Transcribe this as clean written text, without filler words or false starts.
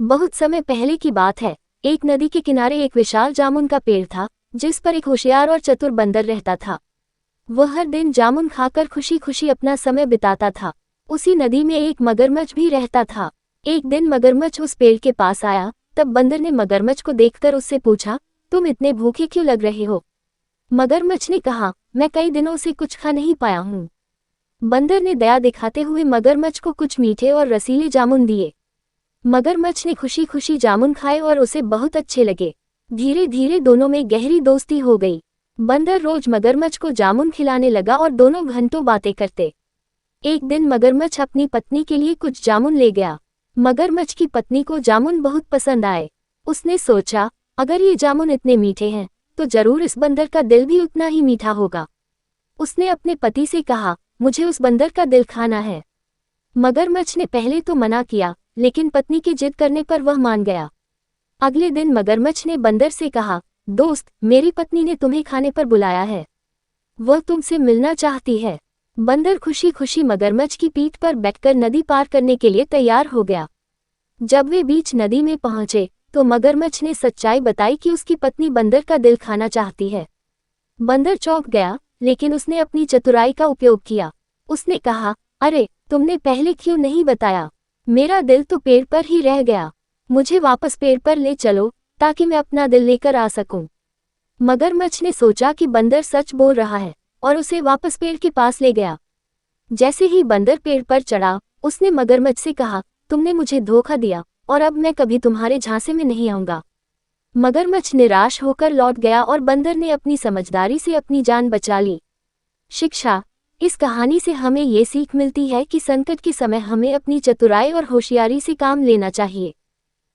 बहुत समय पहले की बात है। एक नदी के किनारे एक विशाल जामुन का पेड़ था, जिस पर एक होशियार और चतुर बंदर रहता था। वह हर दिन जामुन खाकर खुशी खुशी अपना समय बिताता था। उसी नदी में एक मगरमच्छ भी रहता था। एक दिन मगरमच्छ उस पेड़ के पास आया, तब बंदर ने मगरमच्छ को देखकर उससे पूछा, तुम इतने भूखे क्यों लग रहे हो? मगरमच्छ ने कहा, मैं कई दिनों से कुछ खा नहीं पाया हूँ। बंदर ने दया दिखाते हुए मगरमच्छ को कुछ मीठे और रसीले जामुन दिए। मगरमच्छ ने खुशी खुशी जामुन खाए और उसे बहुत अच्छे लगे। धीरे धीरे दोनों में गहरी दोस्ती हो गई। बंदर रोज मगरमच्छ को जामुन खिलाने लगा और दोनों घंटों बातें करते। एक दिन मगरमच्छ अपनी पत्नी के लिए कुछ जामुन ले गया। मगरमच्छ की पत्नी को जामुन बहुत पसंद आए। उसने सोचा, अगर ये जामुन इतने मीठे हैं तो जरूर इस बंदर का दिल भी उतना ही मीठा होगा। उसने अपने पति से कहा, मुझे उस बंदर का दिल खाना है। मगरमच्छ ने पहले तो मना किया, लेकिन पत्नी की जिद करने पर वह मान गया। अगले दिन मगरमच्छ ने बंदर से कहा, दोस्त, मेरी पत्नी ने तुम्हें खाने पर बुलाया है। वह तुमसे मिलना चाहती है। बंदर खुशी खुशी मगरमच्छ की पीठ पर बैठकर नदी पार करने के लिए तैयार हो गया। जब वे बीच नदी में पहुंचे तो मगरमच्छ ने सच्चाई बताई कि उसकी पत्नी बंदर का दिल खाना चाहती है। बंदर चौंक गया, लेकिन उसने अपनी चतुराई का उपयोग किया। उसने कहा, अरे, तुमने पहले क्यों नहीं बताया? मेरा दिल तो पेड़ पर ही रह गया। मुझे वापस पेड़ पर ले चलो, ताकि मैं अपना दिल लेकर आ सकूं। मगरमच्छ ने सोचा कि बंदर सच बोल रहा है और उसे वापस पेड़ के पास ले गया। जैसे ही बंदर पेड़ पर चढ़ा, उसने मगरमच्छ से कहा, तुमने मुझे धोखा दिया और अब मैं कभी तुम्हारे झांसे में नहीं आऊंगा। मगरमच्छ निराश होकर लौट गया और बंदर ने अपनी समझदारी से अपनी जान बचा ली। शिक्षा: इस कहानी से हमें ये सीख मिलती है कि संकट के समय हमें अपनी चतुराई और होशियारी से काम लेना चाहिए।